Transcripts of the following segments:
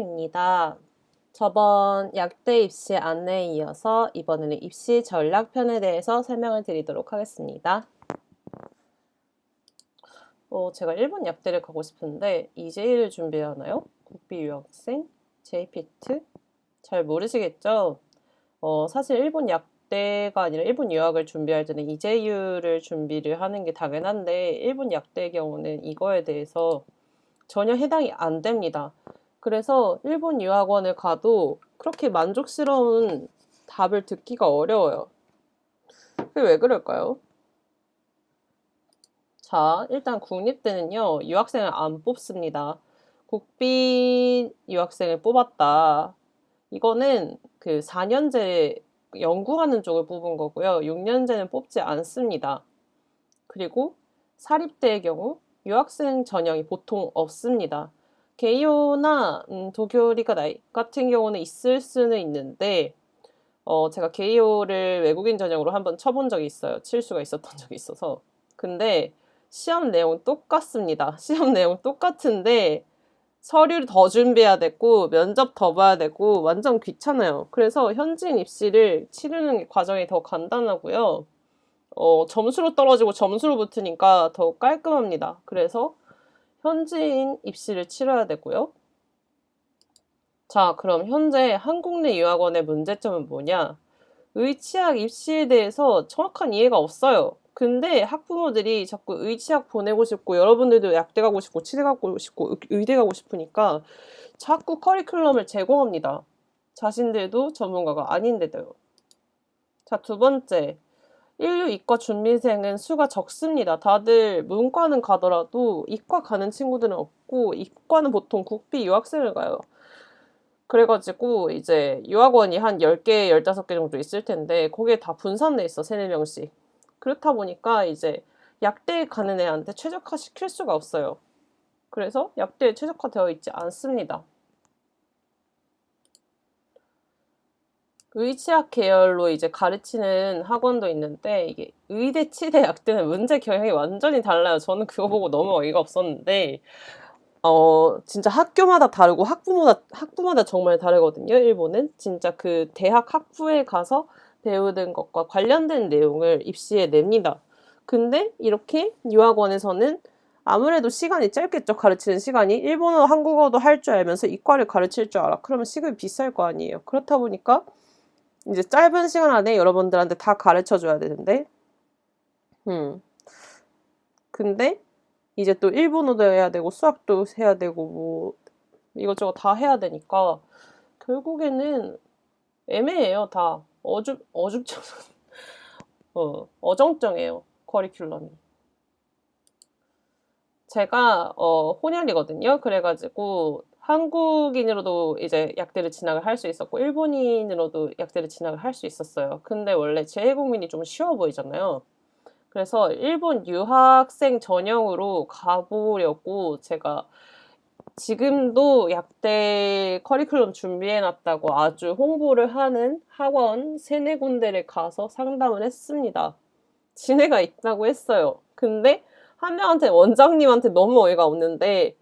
선생님입니다. 저번 약대 입시 안내에 이어서 이번에는 입시 전략편에 대해서 설명을 드리도록 하겠습니다. 제가 일본 약대를 가고 싶은데 EJ를 준비해야 하나요? 국비 유학생? JPT? 잘 모르시겠죠? 사실 일본 약대가 아니라 일본 유학을 준비할 때는 EJU를 준비를 하는 게 당연한데 일본 약대의 경우는 이거에 대해서 전혀 해당이 안 됩니다. 그래서 일본 유학원을 가도 그렇게 만족스러운 답을 듣기가 어려워요. 그게 왜 그럴까요? 자, 일단 국립대는요, 유학생을 안 뽑습니다. 국비 유학생을 뽑았다. 이거는 그 4년제 연구하는 쪽을 뽑은 거고요. 6년제는 뽑지 않습니다. 그리고 사립대의 경우 유학생 전형이 보통 없습니다. 게이오나 도쿄리가 나이 같은 경우는 있을 수는 있는데 제가 게이오를 외국인 전형으로 한번 쳐본 적이 있어요. 칠 수가 있었던 적이 있어서. 근데 시험 내용 똑같습니다. 시험 내용 똑같은데 서류를 더 준비해야 되고 면접 더 봐야 되고 완전 귀찮아요. 그래서 현지인 입시를 치르는 과정이 더 간단하고요. 점수로 떨어지고 점수로 붙으니까 더 깔끔합니다. 그래서 현지인 입시를 치러야 되고요. 자, 그럼 현재 한국 내 유학원의 문제점은 뭐냐? 의치학 입시에 대해서 정확한 이해가 없어요. 근데 학부모들이 자꾸 의치학 보내고 싶고 여러분들도 약대 가고 싶고 치대 가고 싶고 의대 가고 싶으니까 자꾸 커리큘럼을 제공합니다. 자신들도 전문가가 아닌데도요. 자, 두 번째. 인류 이과 준비생은 수가 적습니다. 다들 문과는 가더라도 이과 가는 친구들은 없고 이과는 보통 국비 유학생을 가요. 그래가지고 이제 유학원이 한 10개, 15개 정도 있을 텐데 거기에 다 분산돼 있어, 3, 4명씩. 그렇다 보니까 이제 약대에 가는 애한테 최적화시킬 수가 없어요. 그래서 약대에 최적화되어 있지 않습니다. 의치학 계열로 이제 가르치는 학원도 있는데 이게 의대, 치대, 약대는 문제 경향이 완전히 달라요. 저는 그거 보고 너무 어이가 없었는데 진짜 학교마다 다르고 학부마다 정말 다르거든요. 일본은 진짜 그 대학 학부에 가서 배우는 것과 관련된 내용을 입시에 냅니다. 근데 이렇게 유학원에서는 아무래도 시간이 짧겠죠. 가르치는 시간이. 일본어, 한국어도 할 줄 알면서 이과를 가르칠 줄 알아. 그러면 시급이 비쌀 거 아니에요. 그렇다 보니까 이제 짧은 시간 안에 여러분들한테 다 가르쳐 줘야 되는데, 근데 이제 또 일본어도 해야 되고 수학도 해야 되고 뭐 이것저것 다 해야 되니까 결국에는 애매해요. 다 어정쩡해요. 커리큘럼이. 제가 혼혈이거든요. 그래가지고 한국인으로도 이제 약대를 진학을 할 수 있었고 일본인으로도 약대를 진학을 할 수 있었어요. 근데 원래 재외국민이 좀 쉬워 보이잖아요. 그래서 일본 유학생 전형으로 가보려고 제가 지금도 약대 커리큘럼 준비해놨다고 아주 홍보를 하는 학원 3-4군데를 가서 상담을 했습니다. 지네가 있다고 했어요. 근데 한 명한테 원장님한테 너무 어이가 없는데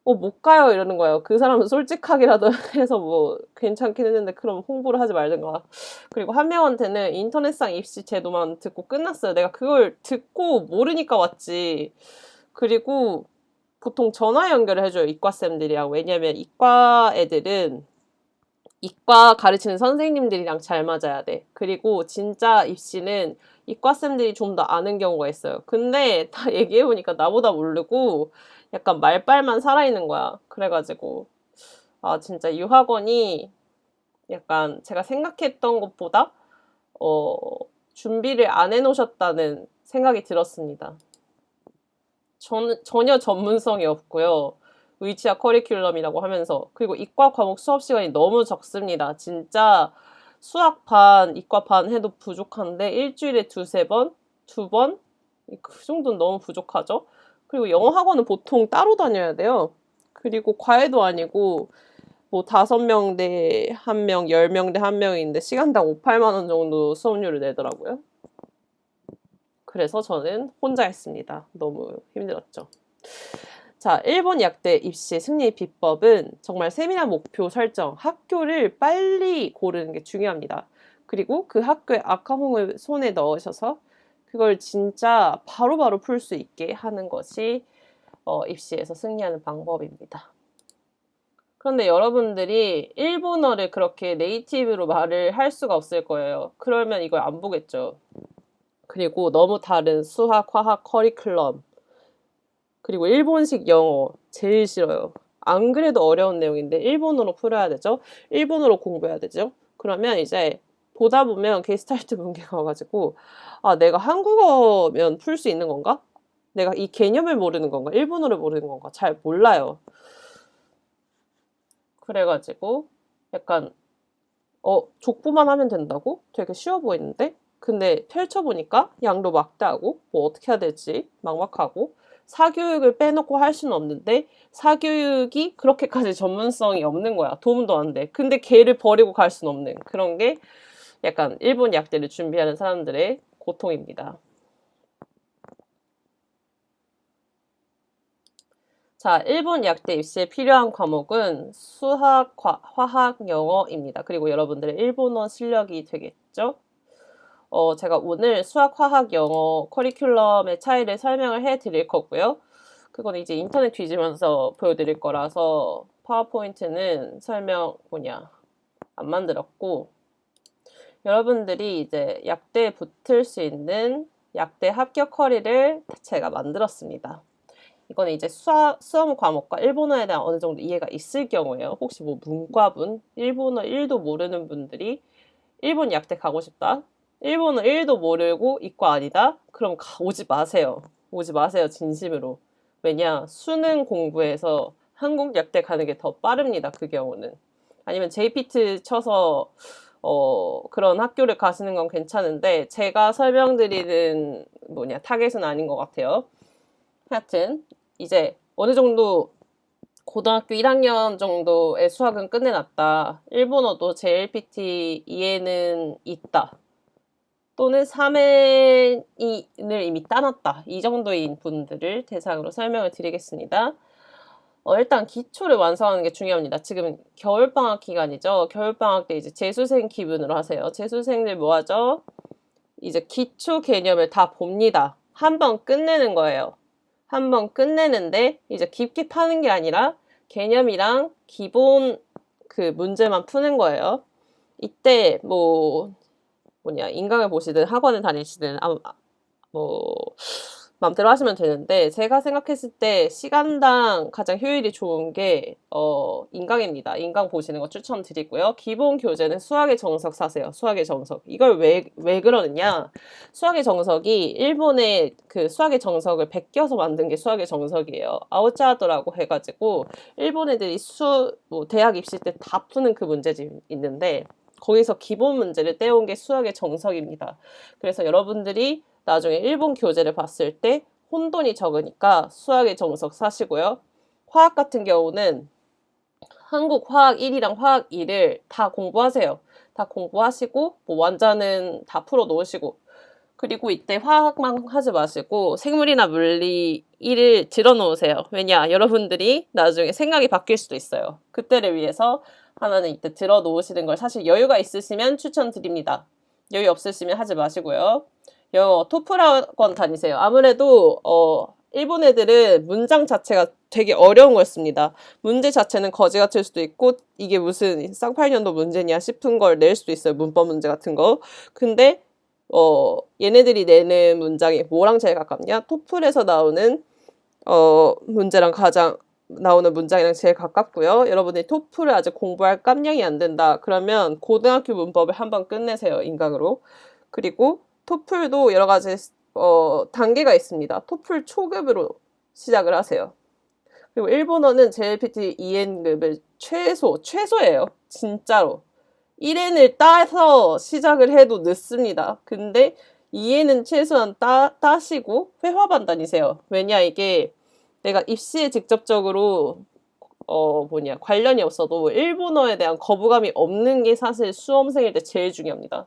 못 가요 이러는 거예요. 그 사람은 솔직하게라도 해서 뭐 괜찮긴 했는데 그럼 홍보를 하지 말든가. 그리고 한 명한테는 인터넷상 입시 제도만 듣고 끝났어요. 내가 그걸 듣고 모르니까 왔지. 그리고 보통 전화 연결을 해줘요. 이과쌤들이랑. 왜냐면 이과 애들은 이과 가르치는 선생님들이랑 잘 맞아야 돼. 그리고 진짜 입시는 이과쌤들이 좀 더 아는 경우가 있어요. 근데 다 얘기해보니까 나보다 모르고 약간 말빨만 살아있는 거야. 그래가지고 진짜 유학원이 약간 제가 생각했던 것보다 준비를 안 해놓으셨다는 생각이 들었습니다. 전혀 전문성이 없고요. 의치학 커리큘럼이라고 하면서. 그리고 이과 과목 수업 시간이 너무 적습니다. 진짜 수학 반, 이과 반 해도 부족한데 일주일에 2-3번? 2번? 그 정도는 너무 부족하죠? 그리고 영어 학원은 보통 따로 다녀야 돼요. 그리고 과외도 아니고 뭐 5명 대 1명, 10명 대 1명인데 시간당 5, 8만 원 정도 수업료를 내더라고요. 그래서 저는 혼자 했습니다. 너무 힘들었죠. 자, 일본 약대 입시 승리 비법은 정말 세밀한 목표 설정, 학교를 빨리 고르는 게 중요합니다. 그리고 그 학교의 아카홍을 손에 넣으셔서 그걸 진짜 바로바로 풀 수 있게 하는 것이 입시에서 승리하는 방법입니다. 그런데 여러분들이 일본어를 그렇게 네이티브로 말을 할 수가 없을 거예요. 그러면 이걸 안 보겠죠. 그리고 너무 다른 수학, 화학 커리큘럼, 그리고 일본식 영어 제일 싫어요. 안 그래도 어려운 내용인데 일본어로 풀어야 되죠. 일본어로 공부해야 되죠. 그러면 이제 보다 보면 게스탈트 문제가 와가지고 아, 내가 한국어면 풀 수 있는 건가? 내가 이 개념을 모르는 건가? 일본어를 모르는 건가? 잘 몰라요. 그래가지고 약간 족보만 하면 된다고? 되게 쉬워 보이는데? 근데 펼쳐보니까 양도 막대하고 뭐 어떻게 해야 될지 막막하고 사교육을 빼놓고 할 수는 없는데 사교육이 그렇게까지 전문성이 없는 거야. 도움도 안 돼. 근데 걔를 버리고 갈 수는 없는 그런 게 약간 일본 약대를 준비하는 사람들의 고통입니다. 자, 일본 약대 입시에 필요한 과목은 수학, 화학, 영어입니다. 그리고 여러분들의 일본어 실력이 되겠죠? 제가 오늘 수학, 화학, 영어 커리큘럼의 차이를 설명을 해 드릴 거고요. 그건 이제 인터넷 뒤지면서 보여드릴 거라서 파워포인트는 안 만들었고, 여러분들이 이제 약대에 붙을 수 있는 약대 합격 커리를 제가 만들었습니다. 이거는 이제 수험 과목과 일본어에 대한 어느 정도 이해가 있을 경우에요. 혹시 뭐 문과분, 일본어 1도 모르는 분들이 일본 약대 가고 싶다. 일본어 1도 모르고 이과 아니다. 그럼 오지 마세요. 오지 마세요. 진심으로. 왜냐? 수능 공부해서 한국 약대 가는 게 더 빠릅니다. 그 경우는. 아니면 JPT 쳐서 그런 학교를 가시는 건 괜찮은데 제가 설명드리는 타겟은 아닌 것 같아요. 하여튼 이제 어느 정도 고등학교 1학년 정도의 수학은 끝내놨다. 일본어도 JLPT 이해는 있다. 또는 3회인을 이미 따놨다. 이 정도인 분들을 대상으로 설명을 드리겠습니다. 일단 기초를 완성하는 게 중요합니다. 지금 겨울방학 기간이죠. 겨울방학 때 이제 재수생 기분으로 하세요. 재수생들 뭐 하죠? 이제 기초 개념을 다 봅니다. 한번 끝내는 거예요. 한번 끝내는데 이제 깊게 파는 게 아니라 개념이랑 기본 그 문제만 푸는 거예요. 이때 인강을 보시든 학원을 다니시든 마음대로 하시면 되는데 제가 생각했을 때 시간당 가장 효율이 좋은 게 인강입니다. 인강 보시는 거 추천드리고요. 기본 교재는 수학의 정석 사세요. 수학의 정석. 이걸 왜 그러느냐? 수학의 정석이 일본의 그 수학의 정석을 베껴서 만든 게 수학의 정석이에요. 아우차하더라고 해가지고 일본 애들이 대학 입시 때 다 푸는 그 문제집 있는데 거기서 기본 문제를 떼온 게 수학의 정석입니다. 그래서 여러분들이 나중에 일본 교재를 봤을 때 혼돈이 적으니까 수학의 정석 사시고요. 화학 같은 경우는 한국 화학 1이랑 화학 2를 다 공부하세요. 다 공부하시고 완자는 다 풀어 놓으시고 그리고 이때 화학만 하지 마시고 생물이나 물리 1을 들어 놓으세요. 왜냐? 여러분들이 나중에 생각이 바뀔 수도 있어요. 그때를 위해서 하나는 이때 들어 놓으시는 걸 사실 여유가 있으시면 추천드립니다. 여유 없으시면 하지 마시고요. 토플 학원 다니세요. 아무래도 일본 애들은 문장 자체가 되게 어려운 걸 씁니다. 문제 자체는 거지 같을 수도 있고 이게 무슨 쌍팔년도 문제냐 싶은 걸 낼 수도 있어요. 문법 문제 같은 거. 근데 얘네들이 내는 문장이 뭐랑 제일 가깝냐? 토플에서 나오는 문제랑 가장 나오는 문장이랑 제일 가깝고요. 여러분이 토플을 아직 공부할 깜냥이 안 된다. 그러면 고등학교 문법을 한번 끝내세요. 인강으로. 그리고 토플도 여러 가지 단계가 있습니다. 토플 초급으로 시작을 하세요. 그리고 일본어는 JLPT 2N급을 최소예요. 진짜로. 1N을 따서 시작을 해도 늦습니다. 근데 2N은 최소한 따시고 회화반 다니세요. 왜냐 이게 내가 입시에 직접적으로 관련이 없어도 일본어에 대한 거부감이 없는 게 사실 수험생일 때 제일 중요합니다.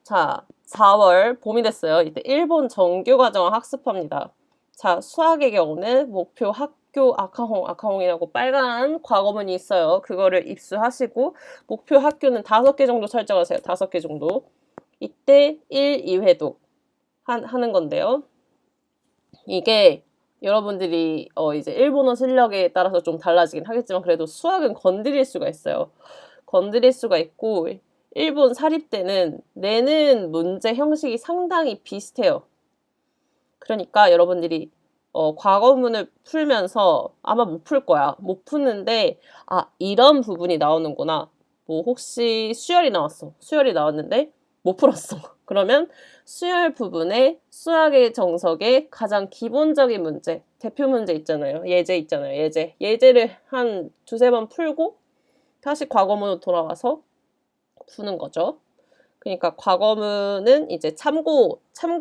자, 4월 봄이 됐어요. 이때 일본 정규 과정을 학습합니다. 자, 수학의 경우는 목표 학교 아카홍이라고 빨간 과거문이 있어요. 그거를 입수하시고 목표 학교는 5개 정도 설정하세요. 5개 정도. 이때 1, 2회독 하는 건데요. 이게 여러분들이 이제 일본어 실력에 따라서 좀 달라지긴 하겠지만 그래도 수학은 건드릴 수가 있어요. 건드릴 수가 있고 일본 사립대는 내는 문제 형식이 상당히 비슷해요. 그러니까 여러분들이 과거문을 풀면서 아마 못 풀 거야. 못 푸는데 아 이런 부분이 나오는구나. 뭐 혹시 수열이 나왔어. 수열이 나왔는데 못 풀었어. 그러면 수열 부분에 수학의 정석의 가장 기본적인 문제, 대표 문제 있잖아요. 예제 있잖아요. 예제. 예제를 한 2-3번 풀고 다시 과거문으로 돌아와서 푸는 거죠. 그러니까 과거문은 이제 참고하는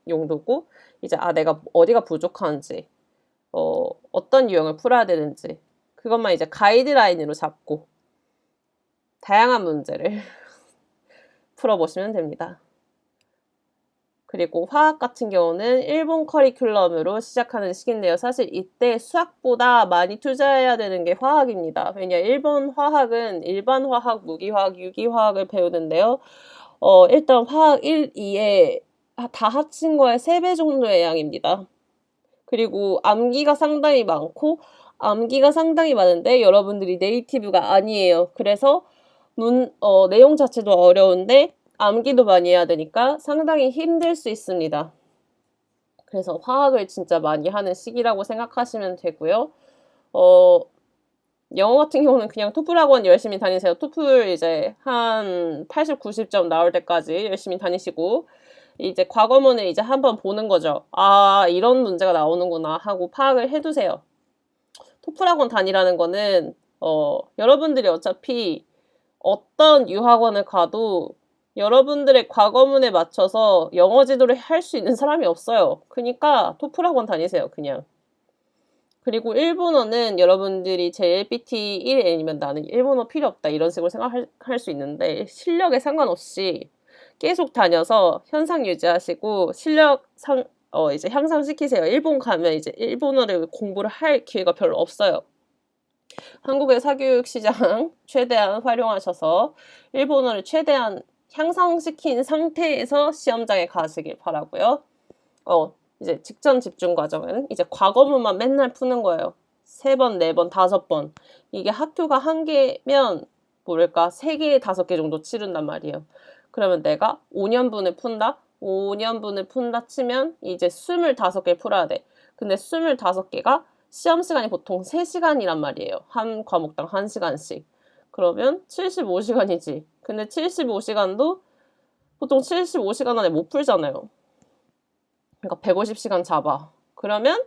용도고 이제 내가 어디가 부족한지 어떤 유형을 풀어야 되는지 그것만 이제 가이드라인으로 잡고 다양한 문제를 풀어보시면 됩니다. 그리고 화학 같은 경우는 일본 커리큘럼으로 시작하는 시기인데요. 사실 이때 수학보다 많이 투자해야 되는 게 화학입니다. 왜냐 일본 화학은 일반 화학, 무기화학, 유기화학을 배우는데요. 일단 화학 1, 2에 다 합친 거의 3배 정도의 양입니다. 그리고 암기가 상당히 많고 암기가 상당히 많은데 여러분들이 네이티브가 아니에요. 그래서 내용 자체도 어려운데 암기도 많이 해야 되니까 상당히 힘들 수 있습니다. 그래서 화학을 진짜 많이 하는 시기라고 생각하시면 되고요. 영어 같은 경우는 그냥 토플 학원 열심히 다니세요. 토플 이제 한 80, 90점 나올 때까지 열심히 다니시고 이제 과거문을 이제 한번 보는 거죠. 아, 이런 문제가 나오는구나 하고 파악을 해두세요. 토플 학원 다니라는 거는 여러분들이 어차피 어떤 유학원을 가도 여러분들의 과거문에 맞춰서 영어 지도를 할 수 있는 사람이 없어요. 그러니까 토플 학원 다니세요, 그냥. 그리고 일본어는 여러분들이 JLPT 1N이면 나는 일본어 필요 없다 이런 식으로 생각할 수 있는데 실력에 상관없이 계속 다녀서 현상 유지하시고 실력 이제 향상시키세요. 일본 가면 이제 일본어를 공부를 할 기회가 별로 없어요. 한국의 사교육 시장 최대한 활용하셔서 일본어를 최대한 향상시킨 상태에서 시험장에 가시길 바라고요. 이제 직전 집중 과정은 이제 과거문만 맨날 푸는 거예요. 3번, 4번, 5번. 이게 학교가 1개면 뭐랄까 3개, 5개 정도 치른단 말이에요. 그러면 내가 5년분을 푼다? 5년분을 푼다 치면 이제 25개 풀어야 돼. 근데 25개가 시험 시간이 보통 3시간이란 말이에요. 한 과목당 1시간씩. 그러면 75시간이지. 근데 75시간도 보통 75시간 안에 못 풀잖아요. 그러니까 150시간 잡아. 그러면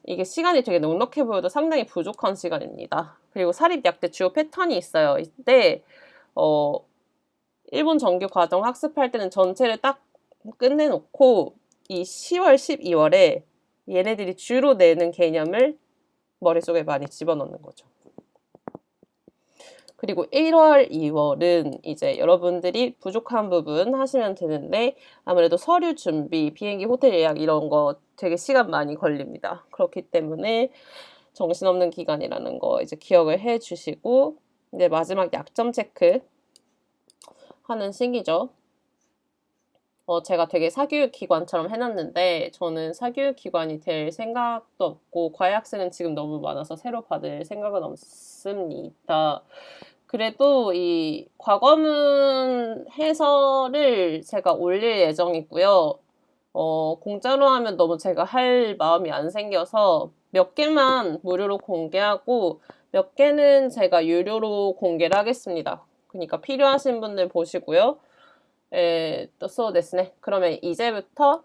이게 시간이 되게 넉넉해 보여도 상당히 부족한 시간입니다. 그리고 사립약대 주요 패턴이 있어요. 이때 일본 정규 과정 학습할 때는 전체를 딱 끝내놓고 이 10월, 12월에 얘네들이 주로 내는 개념을 머릿속에 많이 집어넣는 거죠. 그리고 1월, 2월은 이제 여러분들이 부족한 부분 하시면 되는데 아무래도 서류 준비, 비행기 호텔 예약 이런 거 되게 시간 많이 걸립니다. 그렇기 때문에 정신없는 기간이라는 거 이제 기억을 해 주시고 이제 마지막 약점 체크 하는 시기죠. 제가 되게 사교육 기관처럼 해놨는데 저는 사교육 기관이 될 생각도 없고 과외학생은 지금 너무 많아서 새로 받을 생각은 없습니다. 그래도 이 과거문 해설을 제가 올릴 예정이고요. 공짜로 하면 너무 제가 할 마음이 안 생겨서 몇 개만 무료로 공개하고 몇 개는 제가 유료로 공개를 하겠습니다. 그러니까 필요하신 분들 보시고요. 또ですね. 그러면 이제부터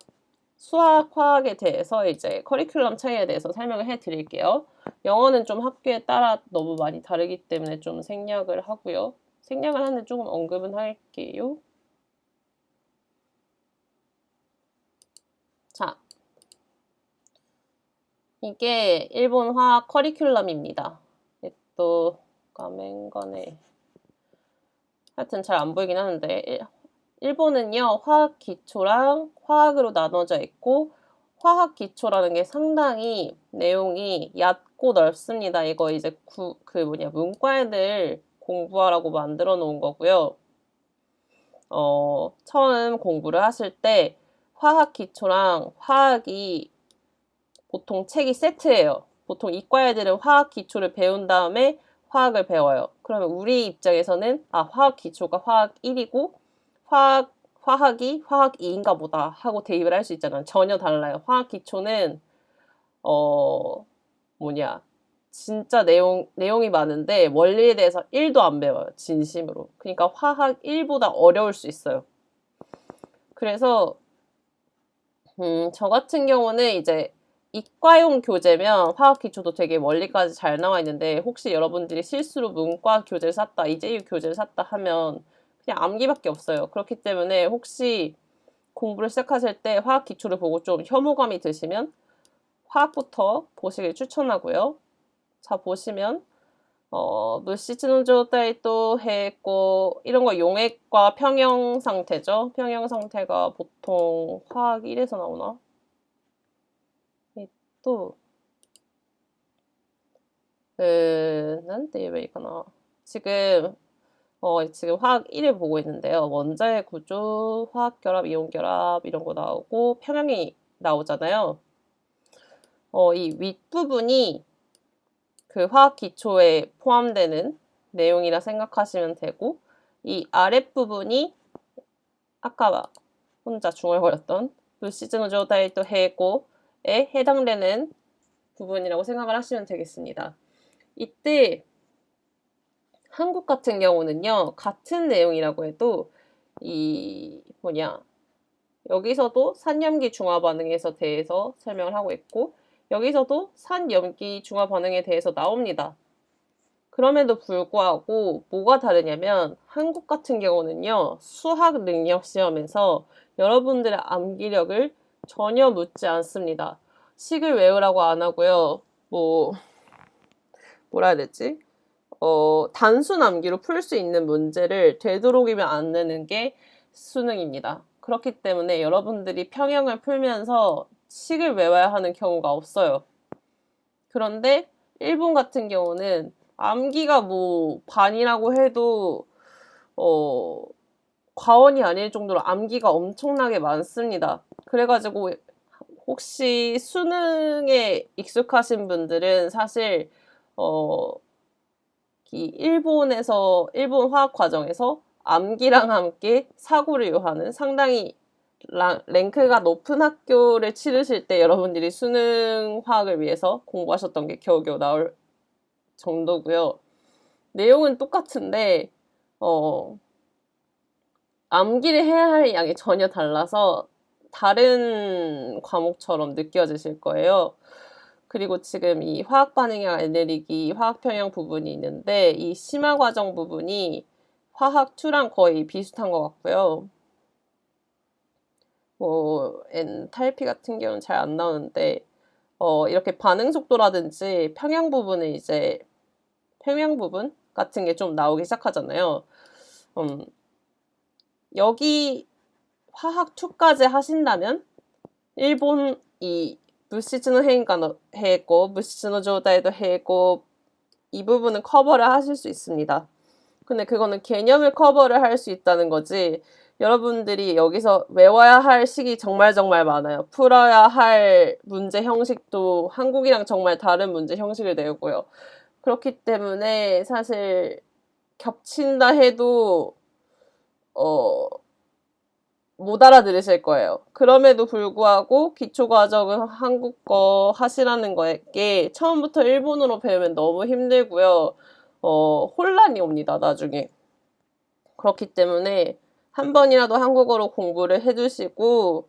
수학, 화학에 대해서 이제 커리큘럼 차이에 대해서 설명을 해 드릴게요. 영어는 좀 학교에 따라 너무 많이 다르기 때문에 좀 생략을 하고요. 생략을 하는데 조금 언급은 할게요. 자, 이게 일본 화학 커리큘럼입니다. 또 가면간에 하여튼 잘 안 보이긴 하는데 일본은요 화학 기초랑 화학으로 나눠져 있고 화학 기초라는 게 상당히 내용이 얕고 넓습니다. 이거 이제 문과 애들 공부하라고 만들어 놓은 거고요. 처음 공부를 하실 때 화학 기초랑 화학이 보통 책이 세트예요. 보통 이과 애들은 화학 기초를 배운 다음에 화학을 배워요. 그러면 우리 입장에서는 화학 기초가 화학 1이고 화학이 화학 2인가 보다 하고 대입을 할 수 있잖아요. 전혀 달라요. 화학 기초는 진짜 내용이 많은데 원리에 대해서 1도 안 배워요. 진심으로. 그러니까 화학 1보다 어려울 수 있어요. 그래서 저 같은 경우는 이제 이과용 교재면 화학 기초도 되게 원리까지 잘 나와 있는데 혹시 여러분들이 실수로 문과 교재를 샀다, 이재유 교재를 샀다 하면 그냥 암기밖에 없어요. 그렇기 때문에 혹시 공부를 시작하실 때 화학 기초를 보고 좀 혐오감이 드시면 화학부터 보시길 추천하고요. 자, 보시면 무시즈노状態또 해고 이런 거 용액과 평형 상태죠. 평형 상태가 보통 화학 1에서 나오나? 또なんて言えばいいかな. 지금 화학 1을 보고 있는데요. 원자의 구조, 화학 결합, 이온 결합 이런 거 나오고 평형이 나오잖아요. 이 윗부분이 그 화학 기초에 포함되는 내용이라 생각하시면 되고 이 아랫부분이 아까 혼자 중얼거렸던 무시즈노状態또 해고에 해당되는 부분이라고 생각을 하시면 되겠습니다. 이때 한국 같은 경우는요, 같은 내용이라고 해도 여기서도 산염기 중화 반응에 대해서 설명을 하고 있고 여기서도 산염기 중화 반응에 대해서 나옵니다. 그럼에도 불구하고 뭐가 다르냐면 한국 같은 경우는요, 수학 능력 시험에서 여러분들의 암기력을 전혀 묻지 않습니다. 식을 외우라고 안 하고요. 뭐라 해야 되지? 단순 암기로 풀 수 있는 문제를 되도록이면 안 내는 게 수능입니다. 그렇기 때문에 여러분들이 평형을 풀면서 식을 외워야 하는 경우가 없어요. 그런데 일본 같은 경우는 암기가 반이라고 해도 과언이 아닐 정도로 암기가 엄청나게 많습니다. 그래가지고 혹시 수능에 익숙하신 분들은 사실 일본 화학 과정에서 암기랑 함께 사고를 요하는 상당히 랭크가 높은 학교를 치르실 때 여러분들이 수능 화학을 위해서 공부하셨던 게 겨우겨우 나올 정도고요. 내용은 똑같은데 암기를 해야 할 양이 전혀 달라서 다른 과목처럼 느껴지실 거예요. 그리고 지금 이 화학 반응형 알레르기, 화학 평형 부분이 있는데 이 심화 과정 부분이 화학 2랑 거의 비슷한 것 같고요. 엔탈피 같은 경우는 잘 안 나오는데 이렇게 반응 속도라든지 평형 부분은 이제 평형 부분 같은 게 좀 나오기 시작하잖아요. 여기 화학 2까지 하신다면 일본 이 무시즈노変化の 해고, 무시즈노状態도 해고 이 부분은 커버를 하실 수 있습니다. 근데 그거는 개념을 커버를 할 수 있다는 거지 여러분들이 여기서 외워야 할 식이 정말 많아요. 풀어야 할 문제 형식도 한국이랑 정말 다른 문제 형식을 내고요. 그렇기 때문에 사실 겹친다 해도 못 알아들으실 거예요. 그럼에도 불구하고 기초과정은 한국어 하시라는 거에 처음부터 일본어로 배우면 너무 힘들고요. 혼란이 옵니다, 나중에. 그렇기 때문에 한 번이라도 한국어로 공부를 해두시고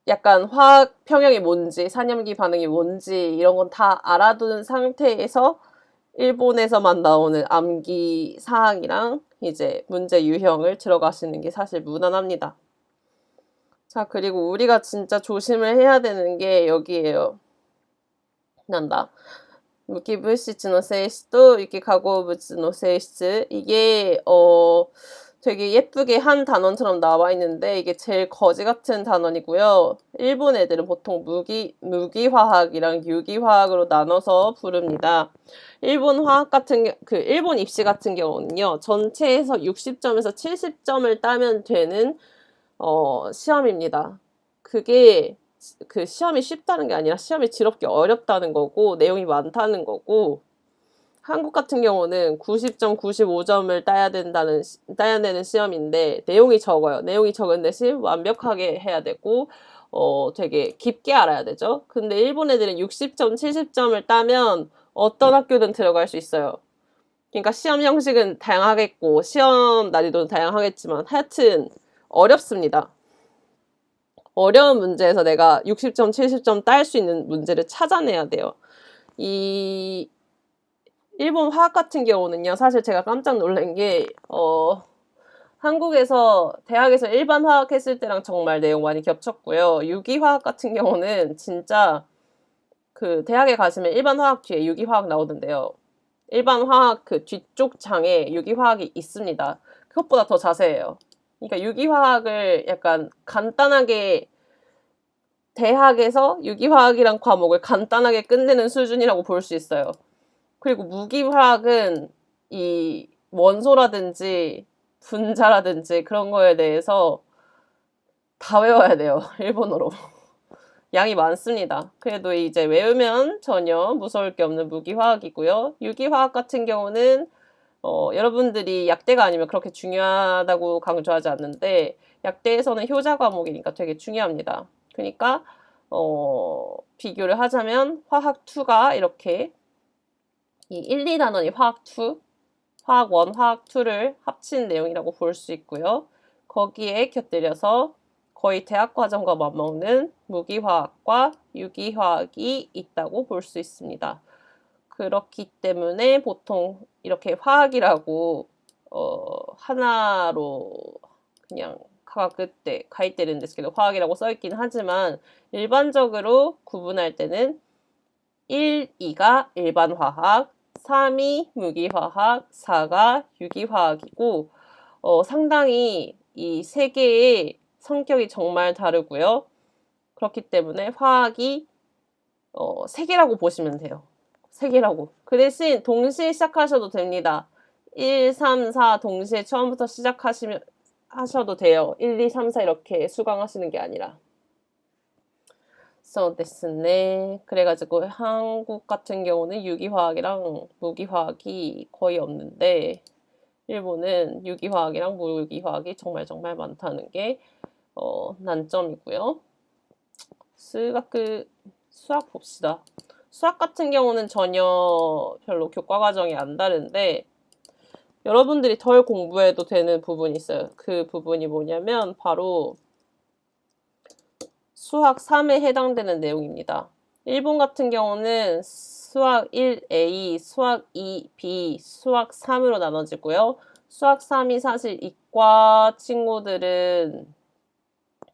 약간 화학 평형이 뭔지, 산염기 반응이 뭔지 이런 건 다 알아둔 상태에서 일본에서만 나오는 암기 사항이랑 이제 문제 유형을 들어가시는 게 사실 무난합니다. 자, 그리고 우리가 진짜 조심을 해야 되는 게 여기에요. 무기물質の性質と유기化合物の性質. 이게 되게 예쁘게 한 단원처럼 나와 있는데 이게 제일 거지 같은 단원이고요. 일본 애들은 보통 무기화학이랑 유기화학으로 나눠서 부릅니다. 일본 화학 같은 일본 입시 같은 경우는요. 전체에서 60점에서 70점을 따면 되는 시험입니다. 그게 그 시험이 쉽다는 게 아니라 시험이 지럽게 어렵다는 거고 내용이 많다는 거고, 한국 같은 경우는 90점, 95점을 따야 되는 시험인데 내용이 적어요. 내용이 적은 대신 완벽하게 해야 되고 되게 깊게 알아야 되죠. 근데 일본 애들은 60점, 70점을 따면 어떤 학교든 들어갈 수 있어요. 그러니까 시험 형식은 다양하겠고 시험 난이도는 다양하겠지만 하여튼 어렵습니다. 어려운 문제에서 내가 60점, 70점 딸 수 있는 문제를 찾아내야 돼요. 이 일본 화학 같은 경우는요, 사실 제가 깜짝 놀란 게, 한국에서, 대학에서 일반 화학 했을 때랑 정말 내용 많이 겹쳤고요. 유기화학 같은 경우는 진짜, 대학에 가시면 일반 화학 뒤에 유기화학 나오던데요. 일반 화학 뒤쪽 장에 유기화학이 있습니다. 그것보다 더 자세해요. 그러니까 유기화학을 약간 간단하게, 대학에서 유기화학이란 과목을 간단하게 끝내는 수준이라고 볼 수 있어요. 그리고 무기화학은 이 원소라든지 분자라든지 그런 거에 대해서 다 외워야 돼요. 일본어로. 양이 많습니다. 그래도 이제 외우면 전혀 무서울 게 없는 무기화학이고요. 유기화학 같은 경우는 여러분들이 약대가 아니면 그렇게 중요하다고 강조하지 않는데 약대에서는 효자 과목이니까 되게 중요합니다. 그러니까 비교를 하자면 화학2가 이렇게 이 1, 2단원이 화학2, 화학1, 화학2를 합친 내용이라고 볼 수 있고요. 거기에 곁들여서 거의 대학과정과 맞먹는 무기화학과 유기화학이 있다고 볼 수 있습니다. 그렇기 때문에 보통 이렇게 화학이라고 하나로 그냥 가이때 되는ですけど 화학이라고 써있긴 하지만 일반적으로 구분할 때는 1, 2가 일반 화학, 3이 무기화학, 4가 유기화학이고 상당히 이 세 개의 성격이 정말 다르고요. 그렇기 때문에 화학이 세 개라고 보시면 돼요. 세 개라고. 그 대신 동시에 시작하셔도 됩니다. 1, 3, 4 동시에 처음부터 하셔도 돼요. 1, 2, 3, 4 이렇게 수강하시는 게 아니라.そうですね. 그래가지고 한국 같은 경우는 유기화학이랑 무기화학이 거의 없는데 일본은 유기화학이랑 무기화학이 정말 많다는 게 난점이고요. 수학 봅시다. 수학 같은 경우는 전혀 별로 교과 과정이 안 다른데 여러분들이 덜 공부해도 되는 부분이 있어요. 그 부분이 뭐냐면 바로 수학 3에 해당되는 내용입니다. 일본 같은 경우는 수학 1A, 수학 2B, 수학 3으로 나눠지고요. 수학 3이 사실 이과 친구들은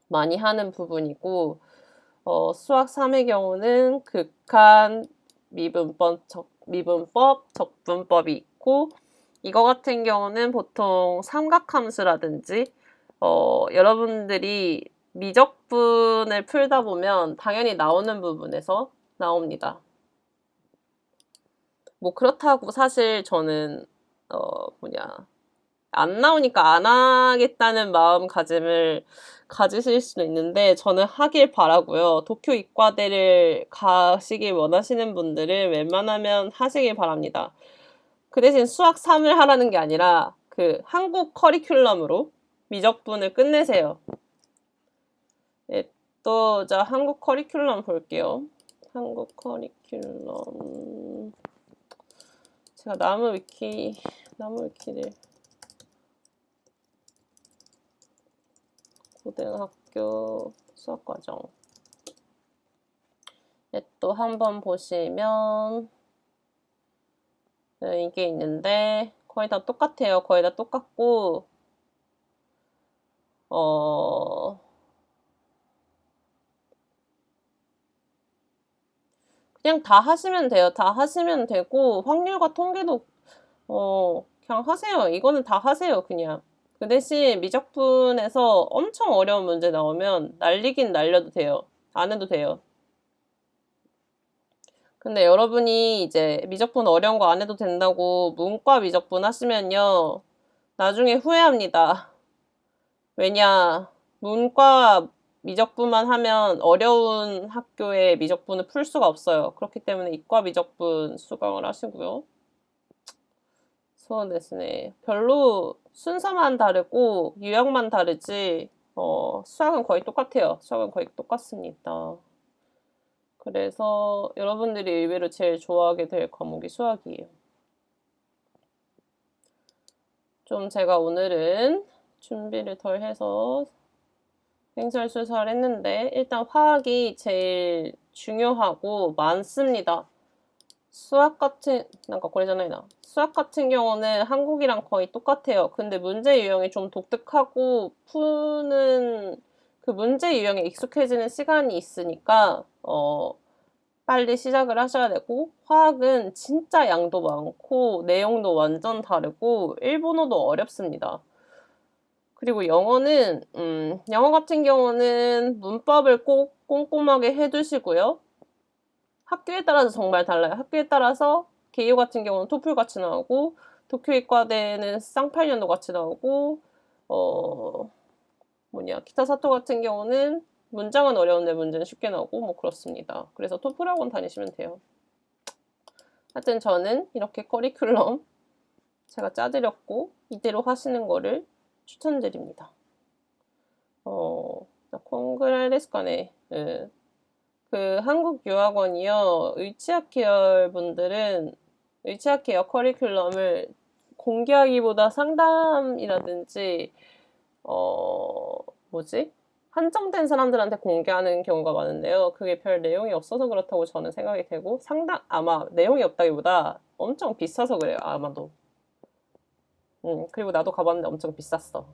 많이 하는 부분이고 수학 3의 경우는 극한, 미분법, 적분법이 있고 이거 같은 경우는 보통 삼각함수라든지 여러분들이 미적분을 풀다 보면 당연히 나오는 부분에서 나옵니다. 뭐 그렇다고 사실 저는 안 나오니까 안 하겠다는 마음가짐을 가지실 수도 있는데 저는 하길 바라고요. 도쿄 이과대를 가시길 원하시는 분들은 웬만하면 하시길 바랍니다. 그 대신 수학 3을 하라는 게 아니라 한국 커리큘럼으로 미적분을 끝내세요. 또 자 한국 커리큘럼 볼게요. 한국 커리큘럼 제가 나무 위키를 고등학교 수학과정 또 한번 보시면 이게 있는데 거의 다 똑같아요. 거의 다 똑같고 그냥 다 하시면 돼요. 다 하시면 되고 확률과 통계도 그냥 하세요. 이거는 다 하세요. 그냥 그 대신 미적분에서 엄청 어려운 문제 나오면 날리긴 날려도 돼요. 안 해도 돼요. 근데 여러분이 이제 미적분 어려운 거 안 해도 된다고 문과 미적분 하시면요. 나중에 후회합니다. 왜냐, 문과 미적분만 하면 어려운 학교의 미적분을 풀 수가 없어요. 그렇기 때문에 이과 미적분 수강을 하시고요.そうですね. 별로 순서만 다르고 유형만 다르지 수학은 거의 똑같아요. 수학은 거의 똑같습니다. 그래서 여러분들이 의외로 제일 좋아하게 될 과목이 수학이에요. 좀 제가 오늘은 준비를 덜 해서 횡설수설했는데 일단 화학이 제일 중요하고 많습니다. 수학 같은 수학 같은 경우는 한국이랑 거의 똑같아요. 근데 문제 유형이 좀 독특하고 푸는 그 문제 유형에 익숙해지는 시간이 있으니까 빨리 시작을 하셔야 되고, 화학은 진짜 양도 많고 내용도 완전 다르고 일본어도 어렵습니다. 그리고 영어는 영어 같은 경우는 문법을 꼭 꼼꼼하게 해두시고요. 학교에 따라서 정말 달라요. 학교에 따라서 개요 같은 경우는 토플 같이 나오고, 도쿄이과대는 쌍팔년도 같이 나오고, 기타 사토 같은 경우는 문장은 어려운데 문제는 쉽게 나오고 뭐 그렇습니다. 그래서 토플 학원 다니시면 돼요. 하여튼 저는 이렇게 커리큘럼 제가 짜드렸고 이대로 하시는 거를 추천드립니다. 콩그랄레스카네. 그 한국 유학원이요. 의치학 계열 분들은 의치학 계열 커리큘럼을 공개하기보다 상담이라든지 한정된 사람들한테 공개하는 경우가 많은데요. 그게 별 내용이 없어서 그렇다고 저는 생각이 되고, 아마 내용이 없다기보다 엄청 비싸서 그래요. 아마도. 그리고 나도 가봤는데 엄청 비쌌어.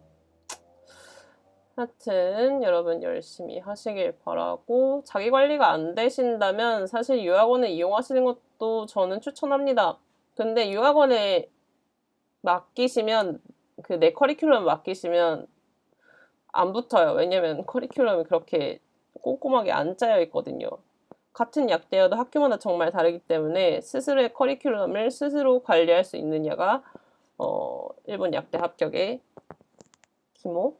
하여튼 여러분 열심히 하시길 바라고, 자기 관리가 안 되신다면 사실 유학원을 이용하시는 것도 저는 추천합니다. 근데 유학원에 맡기시면, 내 커리큘럼 맡기시면 안 붙어요. 왜냐면 커리큘럼이 그렇게 꼼꼼하게 안 짜여 있거든요. 같은 약대여도 학교마다 정말 다르기 때문에 스스로의 커리큘럼을 스스로 관리할 수 있느냐가 일본 약대 합격의 기모